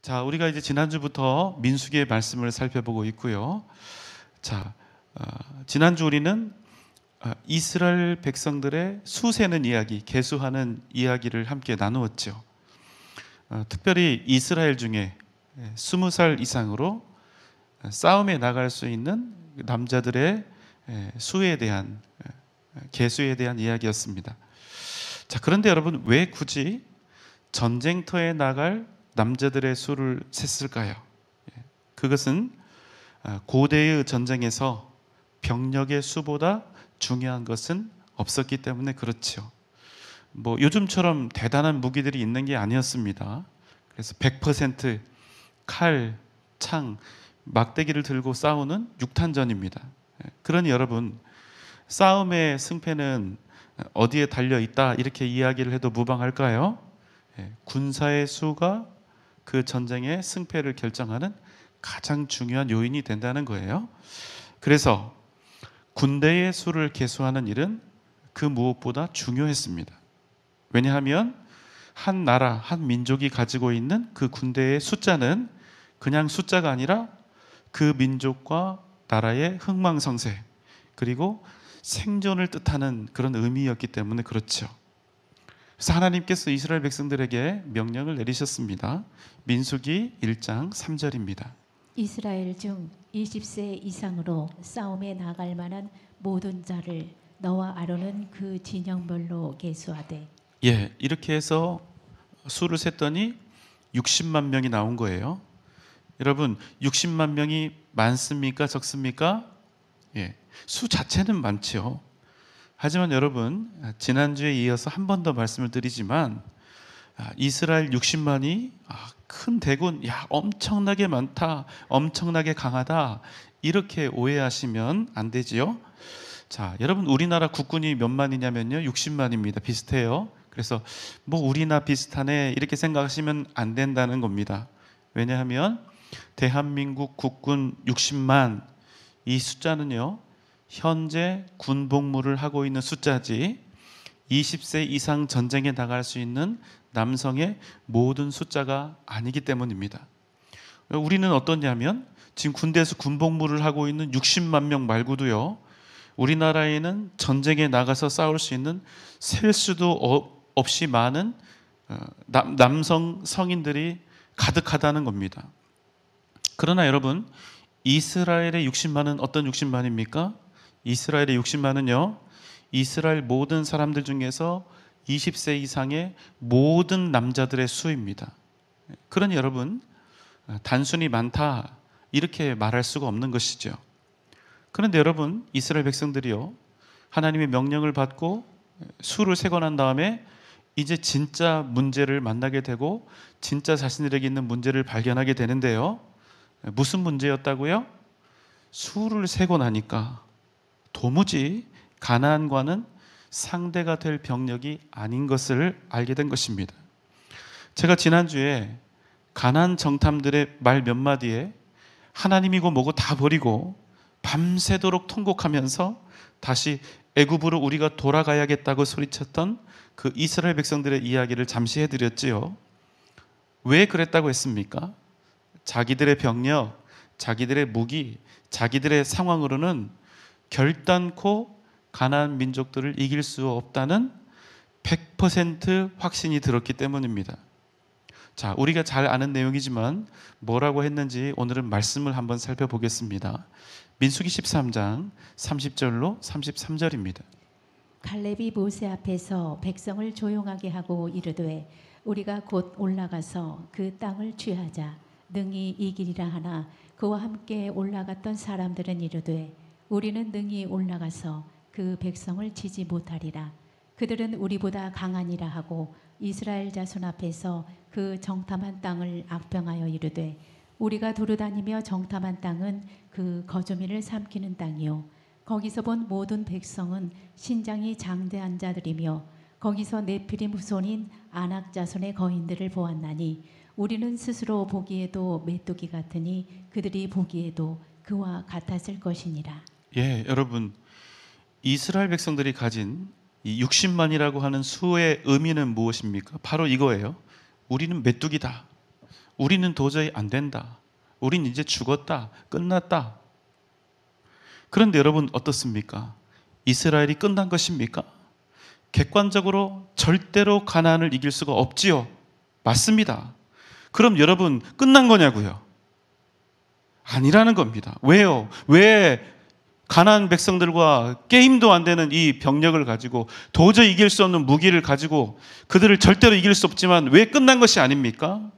자, 우리가 이제 지난주부터 민수기의 말씀을 살펴보고 있고요. 자, 지난주 우리는 이스라엘 백성들의 수세는 이야기, 계수하는 이야기를 함께 나누었죠. 특별히 이스라엘 중에 20살 이상으로 싸움에 나갈 수 있는 남자들의 수에 대한 계수에 대한 이야기였습니다. 자, 그런데 여러분, 왜 굳이 전쟁터에 나갈 남자들의 수를 셌을까요? 그것은 고대의 전쟁에서 병력의 수보다 중요한 것은 없었기 때문에 그렇죠. 뭐 요즘처럼 대단한 무기들이 있는 게 아니었습니다. 그래서 100% 칼, 창, 막대기를 들고 싸우는 육탄전입니다. 그러니 여러분, 싸움의 승패는 어디에 달려 있다 이렇게 이야기를 해도 무방할까요? 군사의 수가 그 전쟁의 승패를 결정하는 가장 중요한 요인이 된다는 거예요. 그래서 군대의 수를 계수하는 일은 그 무엇보다 중요했습니다. 왜냐하면 한 나라, 한 민족이 가지고 있는 그 군대의 숫자는 그냥 숫자가 아니라 그 민족과 나라의 흥망성쇠 그리고 생존을 뜻하는 그런 의미였기 때문에 그렇죠. 그래서 하나님께서 이스라엘 백성들에게 명령을 내리셨습니다. 민수기 1장 3절입니다. 이스라엘 중 20세 이상으로 싸움에 나갈 만한 모든 자를 너와 아론은 그 진영별로 계수하되. 이렇게 해서 수를 셌더니 60만 명이 나온 거예요. 여러분, 60만 명이 많습니까? 적습니까? 수 자체는 많죠. 하지만 여러분, 지난주에 이어서 한 번 더 말씀을 드리지만 이스라엘 60만이 큰 대군, 엄청나게 많다, 엄청나게 강하다 이렇게 오해하시면 안 되지요. 자, 여러분, 우리나라 국군이 몇 만이냐면요 60만입니다. 비슷해요. 그래서 뭐 우리나 비슷하네 이렇게 생각하시면 안 된다는 겁니다. 왜냐하면 대한민국 국군 60만 이 숫자는요 현재 군복무를 하고 있는 숫자지 20세 이상 전쟁에 나갈 수 있는 남성의 모든 숫자가 아니기 때문입니다. 우리는 어떠냐면 지금 군대에서 군복무를 하고 있는 60만 명 말고도요 우리나라에는 전쟁에 나가서 싸울 수 있는 셀 수도 없이 많은 남성 성인들이 가득하다는 겁니다. 그러나 여러분, 이스라엘의 60만은 어떤 60만입니까? 이스라엘의 60만은요 이스라엘 모든 사람들 중에서 20세 이상의 모든 남자들의 수입니다. 그러니 여러분, 단순히 많다 이렇게 말할 수가 없는 것이죠. 그런데 여러분, 이스라엘 백성들이요 하나님의 명령을 받고 수를 세고 난 다음에 이제 진짜 문제를 만나게 되고 진짜 자신들에게 있는 문제를 발견하게 되는데요, 무슨 문제였다고요? 수를 세고 나니까 도무지 가나안과는 상대가 될 병력이 아닌 것을 알게 된 것입니다. 제가 지난주에 가나안 정탐들의 말 몇 마디에 하나님이고 뭐고 다 버리고 밤새도록 통곡하면서 다시 애굽으로 우리가 돌아가야겠다고 소리쳤던 그 이스라엘 백성들의 이야기를 잠시 해드렸지요. 왜 그랬다고 했습니까? 자기들의 병력, 자기들의 무기, 자기들의 상황으로는 결단코 가나안 민족들을 이길 수 없다는 100% 확신이 들었기 때문입니다. 자, 우리가 잘 아는 내용이지만 뭐라고 했는지 오늘은 말씀을 한번 살펴보겠습니다. 민수기 13장 30절로 33절입니다. 갈렙이 모세 앞에서 백성을 조용하게 하고 이르되 우리가 곧 올라가서 그 땅을 취하자 능히 이기리라 하나 그와 함께 올라갔던 사람들은 이르되 우리는 능히 올라가서 그 백성을 치지 못하리라. 그들은 우리보다 강하니라 하고 이스라엘 자손 앞에서 그 정탐한 땅을 악평하여 이르되 우리가 두루다니며 정탐한 땅은 그 거주민을 삼키는 땅이요 거기서 본 모든 백성은 신장이 장대한 자들이며 거기서 네피림 후손인 아낙 자손의 거인들을 보았나니 우리는 스스로 보기에도 메뚜기 같으니 그들이 보기에도 그와 같았을 것이니라. 여러분, 이스라엘 백성들이 가진 이 60만이라고 하는 수의 의미는 무엇입니까? 바로 이거예요. 우리는 메뚜기다. 우리는 도저히 안 된다. 우린 이제 죽었다. 끝났다. 그런데 여러분 어떻습니까? 이스라엘이 끝난 것입니까? 객관적으로 절대로 가나안을 이길 수가 없지요. 맞습니다. 그럼 여러분 끝난 거냐고요? 아니라는 겁니다. 왜요? 왜 가나안 백성들과 게임도 안 되는 이 병력을 가지고 도저히 이길 수 없는 무기를 가지고 그들을 절대로 이길 수 없지만 왜 끝난 것이 아닙니까?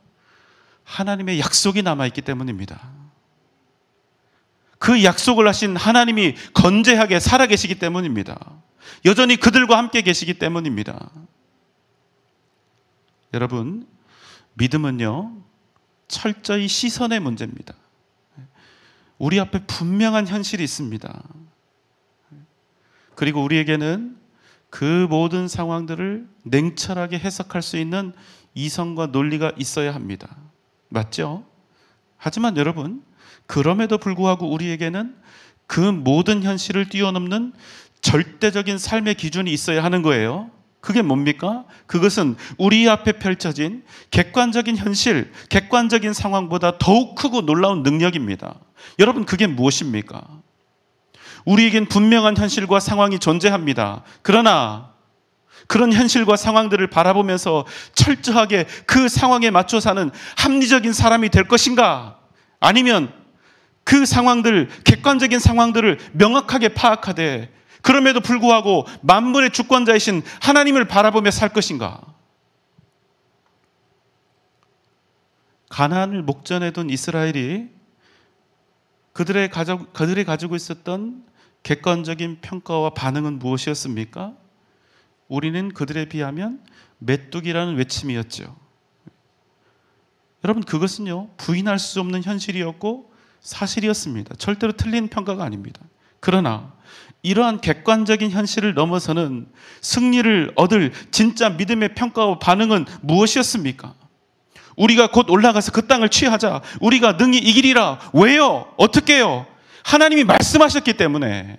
하나님의 약속이 남아있기 때문입니다. 그 약속을 하신 하나님이 건재하게 살아계시기 때문입니다. 여전히 그들과 함께 계시기 때문입니다. 여러분, 믿음은요, 철저히 시선의 문제입니다. 우리 앞에 분명한 현실이 있습니다. 그리고 우리에게는 그 모든 상황들을 냉철하게 해석할 수 있는 이성과 논리가 있어야 합니다. 맞죠? 하지만 여러분, 그럼에도 불구하고 우리에게는 그 모든 현실을 뛰어넘는 절대적인 삶의 기준이 있어야 하는 거예요. 그게 뭡니까? 그것은 우리 앞에 펼쳐진 객관적인 현실, 객관적인 상황보다 더욱 크고 놀라운 능력입니다. 여러분, 그게 무엇입니까? 우리에겐 분명한 현실과 상황이 존재합니다. 그러나 그런 현실과 상황들을 바라보면서 철저하게 그 상황에 맞춰 사는 합리적인 사람이 될 것인가? 아니면 그 상황들, 객관적인 상황들을 명확하게 파악하되 그럼에도 불구하고 만물의 주권자이신 하나님을 바라보며 살 것인가? 가나안을 목전에 둔 이스라엘이 그들이 가지고 있었던 객관적인 평가와 반응은 무엇이었습니까? 우리는 그들에 비하면 메뚜기라는 외침이었죠. 여러분, 그것은요, 부인할 수 없는 현실이었고 사실이었습니다. 절대로 틀린 평가가 아닙니다. 그러나 이러한 객관적인 현실을 넘어서는 승리를 얻을 진짜 믿음의 평가와 반응은 무엇이었습니까? 우리가 곧 올라가서 그 땅을 취하자. 우리가 능히 이기리라. 왜요? 어떻게요? 하나님이 말씀하셨기 때문에.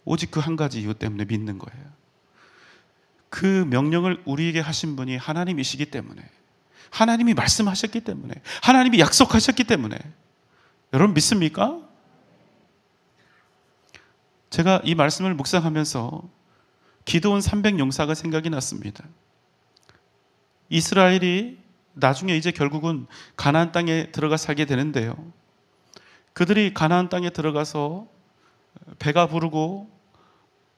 오직 그 한 가지 이유 때문에 믿는 거예요. 그 명령을 우리에게 하신 분이 하나님이시기 때문에, 하나님이 말씀하셨기 때문에, 하나님이 약속하셨기 때문에. 여러분 믿습니까? 제가 이 말씀을 묵상하면서 기드온 300용사가 생각이 났습니다. 이스라엘이 나중에 이제 결국은 가나안 땅에 들어가 살게 되는데요. 그들이 가나안 땅에 들어가서 배가 부르고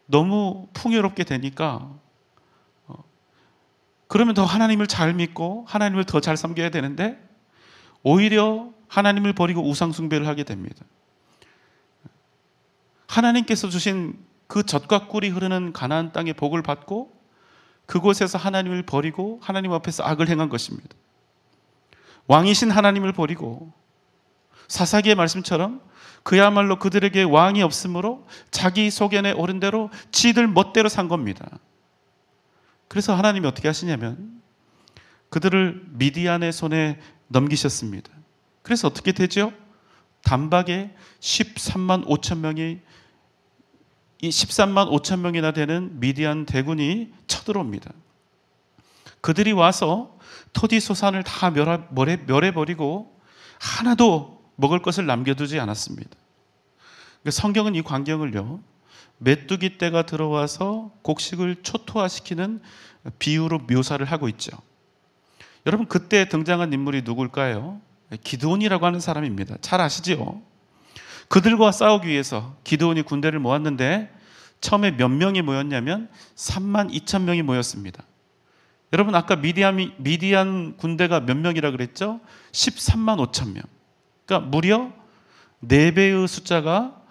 너무 풍요롭게 되니까 그러면 더 하나님을 잘 믿고 하나님을 더 잘 섬겨야 되는데 오히려 하나님을 버리고 우상 숭배를 하게 됩니다. 하나님께서 주신 그 젖과 꿀이 흐르는 가나안 땅의 복을 받고 그곳에서 하나님을 버리고 하나님 앞에서 악을 행한 것입니다. 왕이신 하나님을 버리고 사사기의 말씀처럼 그야말로 그들에게 왕이 없으므로 자기 소견에 오른 대로 지들 멋대로 산 겁니다. 그래서 하나님이 어떻게 하시냐면 그들을 미디안의 손에 넘기셨습니다. 그래서 어떻게 되죠? 단박에 13만 5천 명이 이 13만 5천 명이나 되는 미디안 대군이 쳐들어옵니다. 그들이 와서 토지소산을 다 멸해버리고 하나도 먹을 것을 남겨두지 않았습니다. 성경은 이 광경을요, 메뚜기 떼가 들어와서 곡식을 초토화시키는 비유로 묘사를 하고 있죠. 여러분, 그때 등장한 인물이 누굴까요? 기드온이라고 하는 사람입니다. 잘 아시죠? 그들과 싸우기 위해서 기드온이 군대를 모았는데 처음에 몇 명이 모였냐면 3만 2천 명이 모였습니다. 여러분, 아까 미디안 군대가 몇 명이라 그랬죠? 13만 5천 명. 그러니까 무려 4배의 숫자가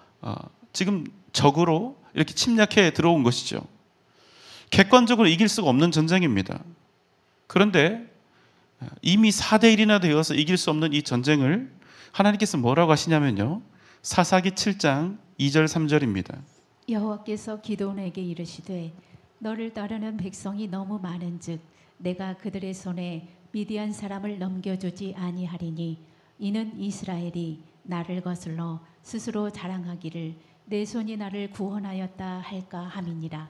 지금 적으로 이렇게 침략해 들어온 것이죠. 객관적으로 이길 수가 없는 전쟁입니다. 그런데 이미 4대1이나 되어서 이길 수 없는 이 전쟁을 하나님께서 뭐라고 하시냐면요, 사사기 7장 2절 3절입니다. 여호와께서 기드온에게 이르시되 너를 따르는 백성이 너무 많은즉 내가 그들의 손에 미디안 사람을 넘겨주지 아니하리니 이는 이스라엘이 나를 거슬러 스스로 자랑하기를 내 손이 나를 구원하였다 할까 함이니라.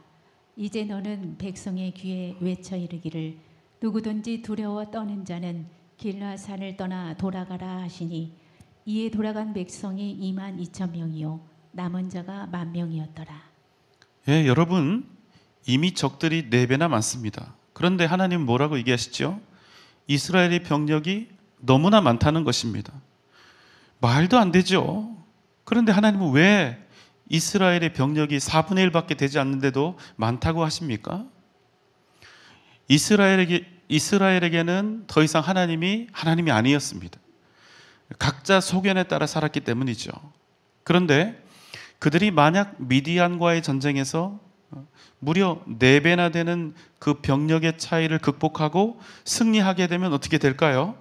이제 너는 백성의 귀에 외쳐 이르기를 누구든지 두려워 떠는 자는 길라산을 떠나 돌아가라 하시니 이에 돌아간 백성이 2만 2천 명이요 남은 자가 1만 명이었더라. 예, 여러분 이미 적들이 4배나 많습니다. 그런데 하나님 뭐라고 얘기하시죠? 이스라엘의 병력이 너무나 많다는 것입니다. 말도 안 되죠. 그런데 하나님은 왜 이스라엘의 병력이 4분의 1밖에 되지 않는데도 많다고 하십니까? 이스라엘에게는 더 이상 하나님이 아니었습니다. 각자 소견에 따라 살았기 때문이죠. 그런데 그들이 만약 미디안과의 전쟁에서 무려 4배나 되는 그 병력의 차이를 극복하고 승리하게 되면 어떻게 될까요?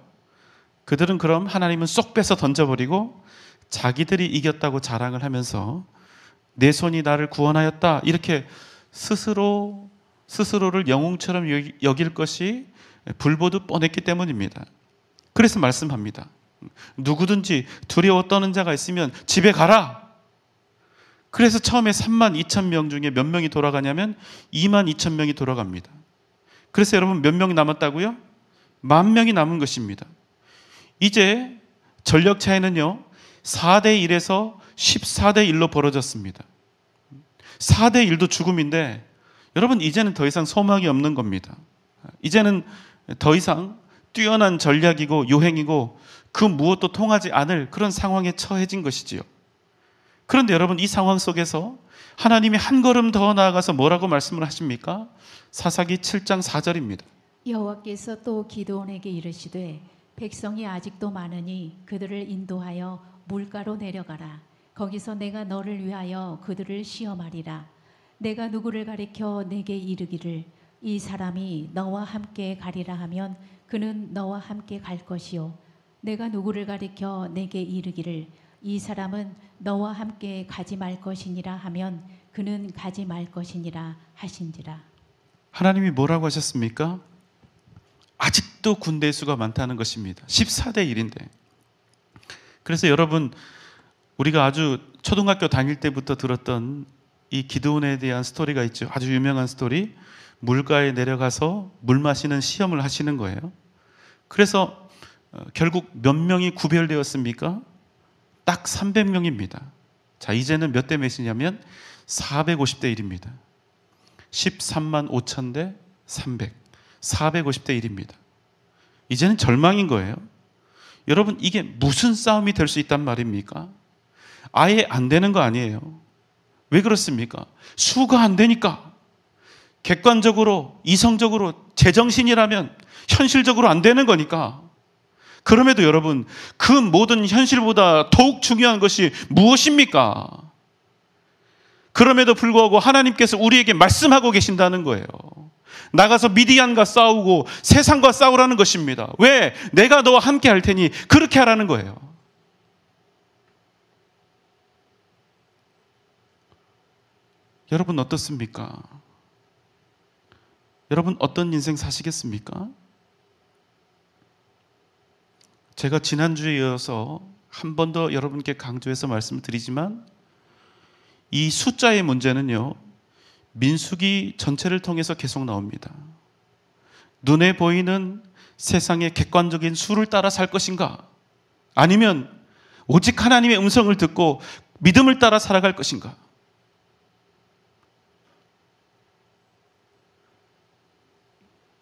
그들은 그럼 하나님은 쏙 빼서 던져버리고 자기들이 이겼다고 자랑을 하면서 내 손이 나를 구원하였다 이렇게 스스로를 영웅처럼 여길 것이 불보듯 뻔했기 때문입니다. 그래서 말씀합니다. 누구든지 두려워 떠는 자가 있으면 집에 가라. 그래서 처음에 3만 2천 명 중에 몇 명이 돌아가냐면 2만 2천 명이 돌아갑니다. 그래서 여러분 몇 명이 남았다고요? 1만 명이 남은 것입니다. 이제 전력 차이는요 4대 1에서 14대 1로 벌어졌습니다. 4대 1도 죽음인데 여러분 이제는 더 이상 소망이 없는 겁니다. 이제는 더 이상 뛰어난 전략이고 요행이고 그 무엇도 통하지 않을 그런 상황에 처해진 것이지요. 그런데 여러분 이 상황 속에서 하나님이 한 걸음 더 나아가서 뭐라고 말씀을 하십니까? 사사기 7장 4절입니다. 여호와께서 또 기드온에게 이르시되 백성이 아직도 많으니 그들을 인도하여 물가로 내려가라. 거기서 내가 너를 위하여 그들을 시험하리라. 내가 누구를 가리켜 내게 이르기를 이 사람이 너와 함께 가리라 하면 그는 너와 함께 갈 것이요 내가 누구를 가리켜 내게 이르기를 이 사람은 너와 함께 가지 말 것이니라 하면 그는 가지 말 것이니라 하신지라. 하나님이 뭐라고 하셨습니까? 아직도 군대 수가 많다는 것입니다. 14대 1인데. 그래서 여러분 우리가 아주 초등학교 다닐 때부터 들었던 이 기드온에 대한 스토리가 있죠. 아주 유명한 스토리. 물가에 내려가서 물 마시는 시험을 하시는 거예요. 그래서 결국 몇 명이 구별되었습니까? 딱 300명입니다. 자, 이제는 몇 대 몇이냐면 450대 1입니다. 13만 5천 대 300. 450대 1입니다. 이제는 절망인 거예요. 여러분 이게 무슨 싸움이 될 수 있단 말입니까? 아예 안 되는 거 아니에요. 왜 그렇습니까? 수가 안 되니까. 객관적으로 이성적으로 제정신이라면 현실적으로 안 되는 거니까. 그럼에도 여러분 그 모든 현실보다 더욱 중요한 것이 무엇입니까? 그럼에도 불구하고 하나님께서 우리에게 말씀하고 계신다는 거예요. 나가서 미디안과 싸우고 세상과 싸우라는 것입니다. 왜? 내가 너와 함께 할 테니 그렇게 하라는 거예요. 여러분 어떻습니까? 여러분 어떤 인생 사시겠습니까? 제가 지난주에 이어서 한 번 더 여러분께 강조해서 말씀을 드리지만 이 숫자의 문제는요 민수기 전체를 통해서 계속 나옵니다. 눈에 보이는 세상의 객관적인 수를 따라 살 것인가? 아니면 오직 하나님의 음성을 듣고 믿음을 따라 살아갈 것인가?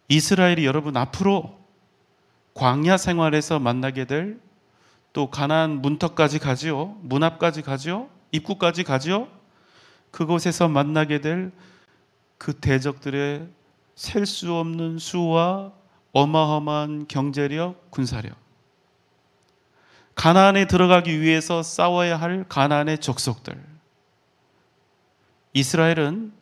이스라엘이 여러분 앞으로 광야 생활에서 만나게 될 또 가나안 문턱까지 가지요. 문 앞까지 가지요. 입구까지 가지요. 그곳에서 만나게 될 그 대적들의 셀 수 없는 수와 어마어마한 경제력, 군사력. 가나안에 들어가기 위해서 싸워야 할 가나안의 족속들. 이스라엘은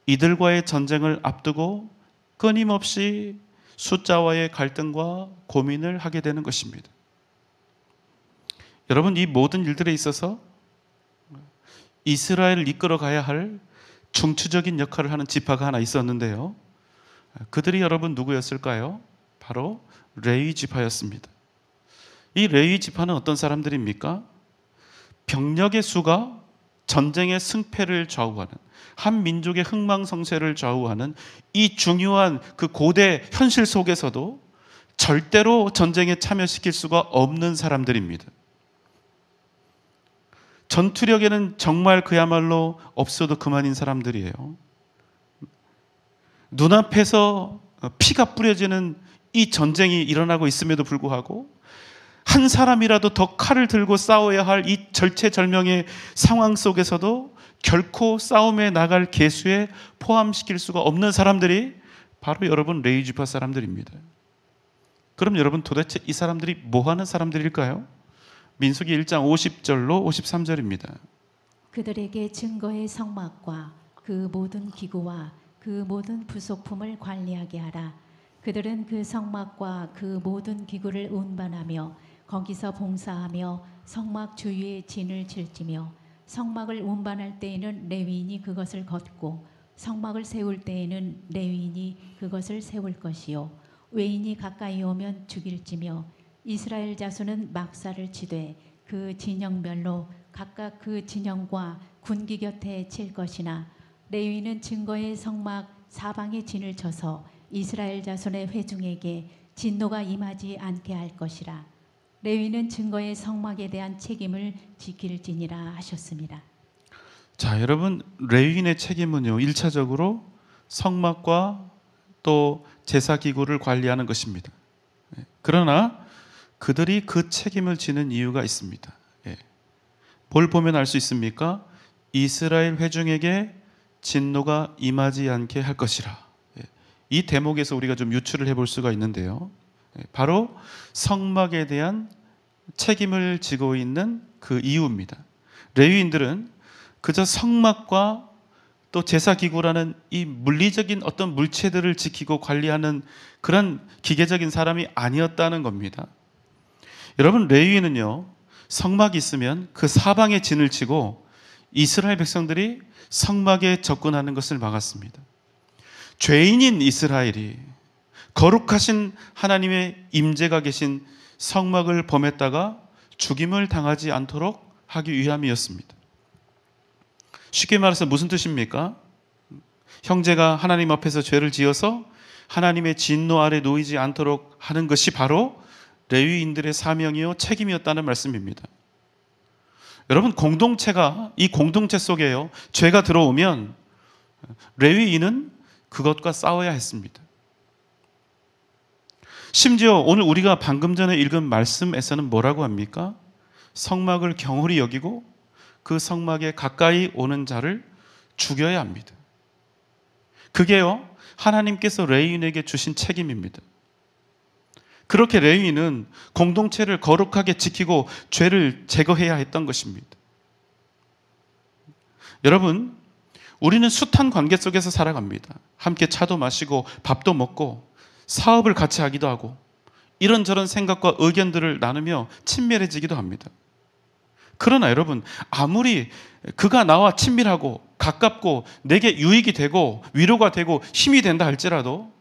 이들과의 전쟁을 앞두고 끊임없이 숫자와의 갈등과 고민을 하게 되는 것입니다. 여러분 이 모든 일들에 있어서 이스라엘을 이끌어 가야 할 중추적인 역할을 하는 지파가 하나 있었는데요. 그들이 여러분 누구였을까요? 바로 레위 지파였습니다. 이 레위 지파는 어떤 사람들입니까? 병력의 수가 전쟁의 승패를 좌우하는 한 민족의 흥망성쇠를 좌우하는 이 중요한 그 고대 현실 속에서도 절대로 전쟁에 참여시킬 수가 없는 사람들입니다. 전투력에는 정말 그야말로 없어도 그만인 사람들이에요. 눈앞에서 피가 뿌려지는 이 전쟁이 일어나고 있음에도 불구하고 한 사람이라도 더 칼을 들고 싸워야 할 이 절체절명의 상황 속에서도 결코 싸움에 나갈 계수에 포함시킬 수가 없는 사람들이 바로 여러분 레위지파 사람들입니다. 그럼 여러분 도대체 이 사람들이 뭐 하는 사람들일까요? 민수기 1장 50절로 53절입니다. 그들에게 증거의 성막과 그 모든 기구와 그 모든 부속품을 관리하게 하라. 그들은 그 성막과 그 모든 기구를 운반하며 거기서 봉사하며 성막 주위에 진을 칠지며 성막을 운반할 때에는 레위인이 그것을 걷고 성막을 세울 때에는 레위인이 그것을 세울 것이요 외인이 가까이 오면 죽일지며 이스라엘 자손은 막사를 치되 그 진영별로 각각 그 진영과 군기 곁에 칠 것이나 레위인은 증거의 성막 사방에 진을 쳐서 이스라엘 자손의 회중에게 진노가 임하지 않게 할 것이라. 레위인은 증거의 성막에 대한 책임을 지킬지니라 하셨습니다. 자, 여러분 레위인의 책임은요 1차적으로 성막과 또 제사기구를 관리하는 것입니다. 그러나 그들이 그 책임을 지는 이유가 있습니다. 뭘 보면 알 수 있습니까? 이스라엘 회중에게 진노가 임하지 않게 할 것이라. 이 대목에서 우리가 좀 유추를 해볼 수가 있는데요. 바로 성막에 대한 책임을 지고 있는 그 이유입니다. 레위인들은 그저 성막과 또 제사기구라는 이 물리적인 어떤 물체들을 지키고 관리하는 그런 기계적인 사람이 아니었다는 겁니다. 여러분 레위인은요 성막이 있으면 그 사방에 진을 치고 이스라엘 백성들이 성막에 접근하는 것을 막았습니다. 죄인인 이스라엘이 거룩하신 하나님의 임재가 계신 성막을 범했다가 죽임을 당하지 않도록 하기 위함이었습니다. 쉽게 말해서 무슨 뜻입니까? 형제가 하나님 앞에서 죄를 지어서 하나님의 진노 아래 놓이지 않도록 하는 것이 바로 레위인들의 사명이요 책임이었다는 말씀입니다. 여러분 공동체가 이 공동체 속에요 죄가 들어오면 레위인은 그것과 싸워야 했습니다. 심지어 오늘 우리가 방금 전에 읽은 말씀에서는 뭐라고 합니까? 성막을 경홀히 여기고 그 성막에 가까이 오는 자를 죽여야 합니다. 그게요 하나님께서 레위인에게 주신 책임입니다. 그렇게 레위인은 공동체를 거룩하게 지키고 죄를 제거해야 했던 것입니다. 여러분 우리는 숱한 관계 속에서 살아갑니다. 함께 차도 마시고 밥도 먹고 사업을 같이 하기도 하고 이런저런 생각과 의견들을 나누며 친밀해지기도 합니다. 그러나 여러분 아무리 그가 나와 친밀하고 가깝고 내게 유익이 되고 위로가 되고 힘이 된다 할지라도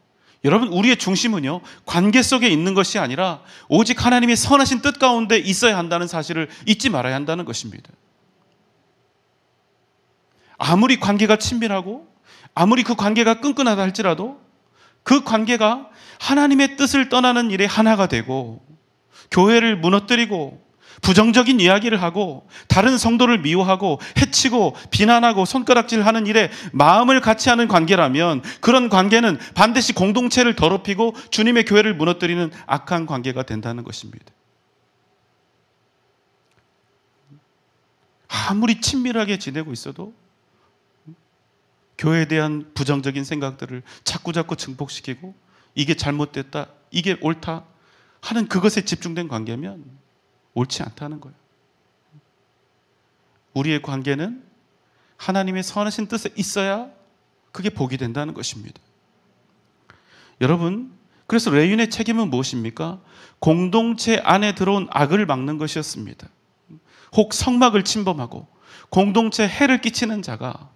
여러분 우리의 중심은요 관계 속에 있는 것이 아니라 오직 하나님의 선하신 뜻 가운데 있어야 한다는 사실을 잊지 말아야 한다는 것입니다. 아무리 관계가 친밀하고 아무리 그 관계가 끈끈하다 할지라도 그 관계가 하나님의 뜻을 떠나는 일에 하나가 되고 교회를 무너뜨리고 부정적인 이야기를 하고 다른 성도를 미워하고 해치고 비난하고 손가락질하는 일에 마음을 같이 하는 관계라면 그런 관계는 반드시 공동체를 더럽히고 주님의 교회를 무너뜨리는 악한 관계가 된다는 것입니다. 아무리 친밀하게 지내고 있어도 교회에 대한 부정적인 생각들을 자꾸자꾸 증폭시키고 이게 잘못됐다, 이게 옳다 하는 그것에 집중된 관계면 옳지 않다는 거예요. 우리의 관계는 하나님의 선하신 뜻에 있어야 그게 복이 된다는 것입니다. 여러분, 그래서 레위인의 책임은 무엇입니까? 공동체 안에 들어온 악을 막는 것이었습니다. 혹 성막을 침범하고 공동체에 해를 끼치는 자가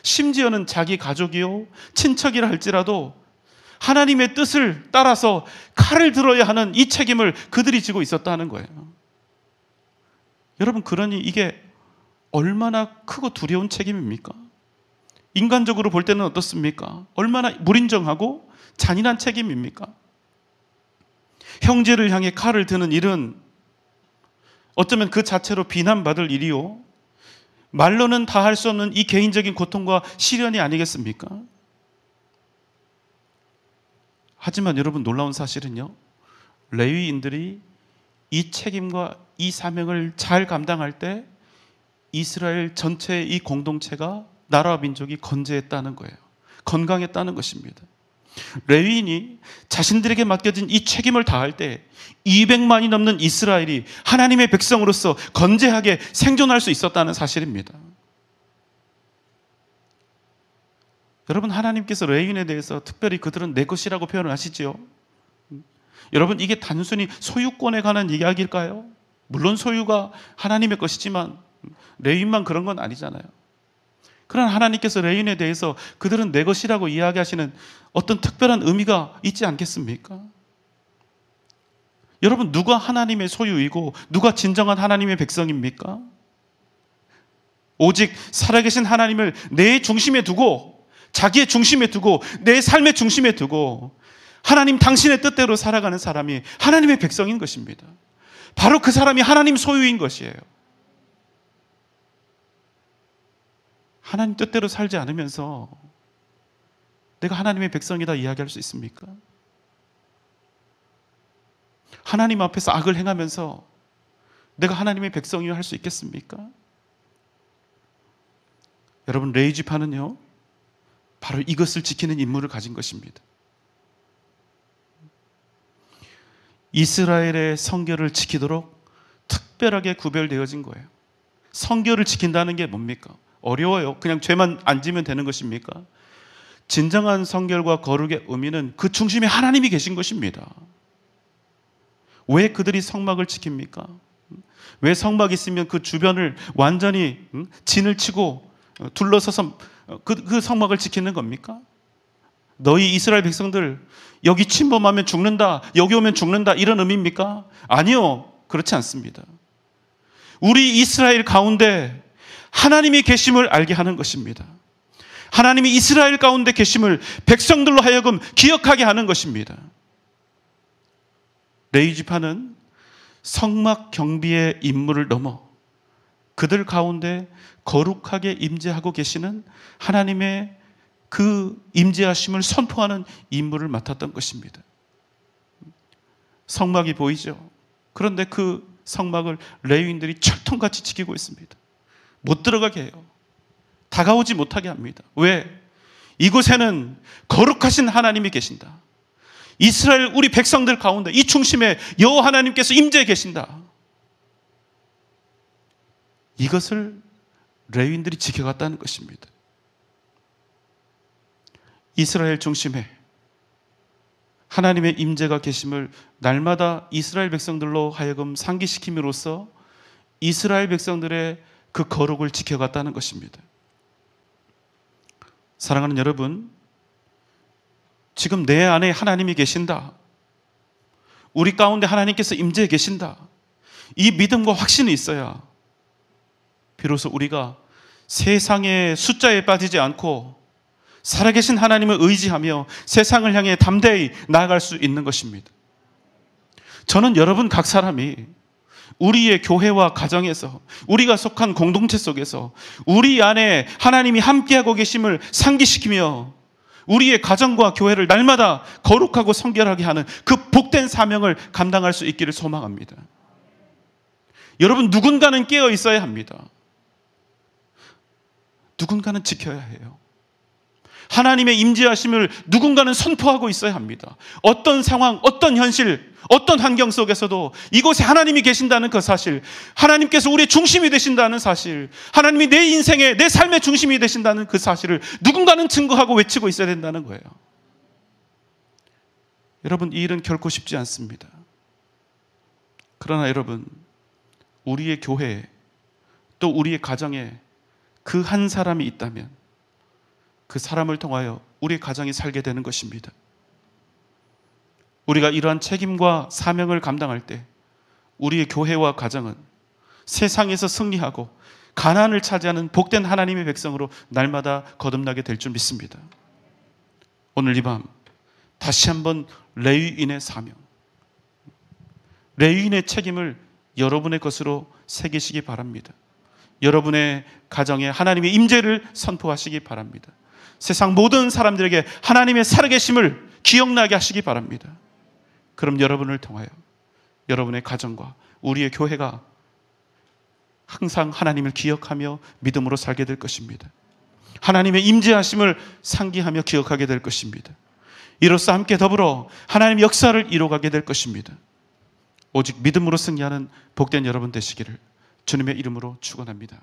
심지어는 자기 가족이요 친척이라 할지라도 하나님의 뜻을 따라서 칼을 들어야 하는 이 책임을 그들이 지고 있었다는 거예요. 여러분 그러니 이게 얼마나 크고 두려운 책임입니까? 인간적으로 볼 때는 어떻습니까? 얼마나 무인정하고 잔인한 책임입니까? 형제를 향해 칼을 드는 일은 어쩌면 그 자체로 비난받을 일이요, 말로는 다 할 수 없는 이 개인적인 고통과 시련이 아니겠습니까? 하지만 여러분, 놀라운 사실은요, 레위인들이 이 책임과 이 사명을 잘 감당할 때 이스라엘 전체의 이 공동체가, 나라와 민족이 건재했다는 거예요. 건강했다는 것입니다. 레위인이 자신들에게 맡겨진 이 책임을 다할 때 200만이 넘는 이스라엘이 하나님의 백성으로서 건재하게 생존할 수 있었다는 사실입니다. 여러분, 하나님께서 레위인에 대해서 특별히 그들은 내 것이라고 표현을 하시지요. 여러분, 이게 단순히 소유권에 관한 이야기일까요? 물론 소유가 하나님의 것이지만 레위인만 그런 건 아니잖아요. 그러나 하나님께서 레위인에 대해서 그들은 내 것이라고 이야기하시는 어떤 특별한 의미가 있지 않겠습니까? 여러분, 누가 하나님의 소유이고 누가 진정한 하나님의 백성입니까? 오직 살아계신 하나님을 내 중심에 두고, 자기의 중심에 두고, 내 삶의 중심에 두고 하나님 당신의 뜻대로 살아가는 사람이 하나님의 백성인 것입니다. 바로 그 사람이 하나님 소유인 것이에요. 하나님 뜻대로 살지 않으면서 내가 하나님의 백성이다 이야기할 수 있습니까? 하나님 앞에서 악을 행하면서 내가 하나님의 백성이라 할 수 있겠습니까? 여러분, 레위 지파는요, 바로 이것을 지키는 임무를 가진 것입니다. 이스라엘의 성결을 지키도록 특별하게 구별되어진 거예요. 성결을 지킨다는 게 뭡니까? 어려워요. 그냥 죄만 안 지면 되는 것입니까? 진정한 성결과 거룩의 의미는 그 중심에 하나님이 계신 것입니다. 왜 그들이 성막을 지킵니까? 왜 성막이 있으면 그 주변을 완전히 진을 치고 둘러서서 그 성막을 지키는 겁니까? 너희 이스라엘 백성들, 여기 침범하면 죽는다, 여기 오면 죽는다, 이런 의미입니까? 아니요, 그렇지 않습니다. 우리 이스라엘 가운데 하나님이 계심을 알게 하는 것입니다. 하나님이 이스라엘 가운데 계심을 백성들로 하여금 기억하게 하는 것입니다. 레위 지파는 성막 경비의 임무를 넘어 그들 가운데 거룩하게 임재하고 계시는 하나님의 그 임재하심을 선포하는 임무를 맡았던 것입니다. 성막이 보이죠? 그런데 그 성막을 레위인들이 철통같이 지키고 있습니다. 못 들어가게 해요. 다가오지 못하게 합니다. 왜? 이곳에는 거룩하신 하나님이 계신다. 이스라엘 우리 백성들 가운데 이 중심에 여호와 하나님께서 임재해 계신다. 이것을 레위인들이 지켜갔다는 것입니다. 이스라엘 중심에 하나님의 임재가 계심을 날마다 이스라엘 백성들로 하여금 상기시킴으로써 이스라엘 백성들의 그 거룩을 지켜갔다는 것입니다. 사랑하는 여러분, 지금 내 안에 하나님이 계신다, 우리 가운데 하나님께서 임재해 계신다, 이 믿음과 확신이 있어야 비로소 우리가 세상의 숫자에 빠지지 않고 살아계신 하나님을 의지하며 세상을 향해 담대히 나아갈 수 있는 것입니다. 저는 여러분 각 사람이 우리의 교회와 가정에서, 우리가 속한 공동체 속에서 우리 안에 하나님이 함께하고 계심을 상기시키며 우리의 가정과 교회를 날마다 거룩하고 성결하게 하는 그 복된 사명을 감당할 수 있기를 소망합니다. 여러분, 누군가는 깨어 있어야 합니다. 누군가는 지켜야 해요. 하나님의 임재하심을 누군가는 선포하고 있어야 합니다. 어떤 상황, 어떤 현실, 어떤 환경 속에서도 이곳에 하나님이 계신다는 그 사실, 하나님께서 우리의 중심이 되신다는 사실, 하나님이 내 인생의, 내 삶의 중심이 되신다는 그 사실을 누군가는 증거하고 외치고 있어야 된다는 거예요. 여러분, 이 일은 결코 쉽지 않습니다. 그러나 여러분, 우리의 교회에, 또 우리의 가정에 그 한 사람이 있다면 그 사람을 통하여 우리의 가정이 살게 되는 것입니다. 우리가 이러한 책임과 사명을 감당할 때 우리의 교회와 가정은 세상에서 승리하고 가나안을 차지하는 복된 하나님의 백성으로 날마다 거듭나게 될 줄 믿습니다. 오늘 이 밤 다시 한번 레위인의 사명, 레위인의 책임을 여러분의 것으로 새기시기 바랍니다. 여러분의 가정에 하나님의 임재를 선포하시기 바랍니다. 세상 모든 사람들에게 하나님의 살아계심을 기억나게 하시기 바랍니다. 그럼 여러분을 통하여 여러분의 가정과 우리의 교회가 항상 하나님을 기억하며 믿음으로 살게 될 것입니다. 하나님의 임재하심을 상기하며 기억하게 될 것입니다. 이로써 함께 더불어 하나님의 역사를 이루어가게 될 것입니다. 오직 믿음으로 승리하는 복된 여러분 되시기를 주님의 이름으로 축원합니다.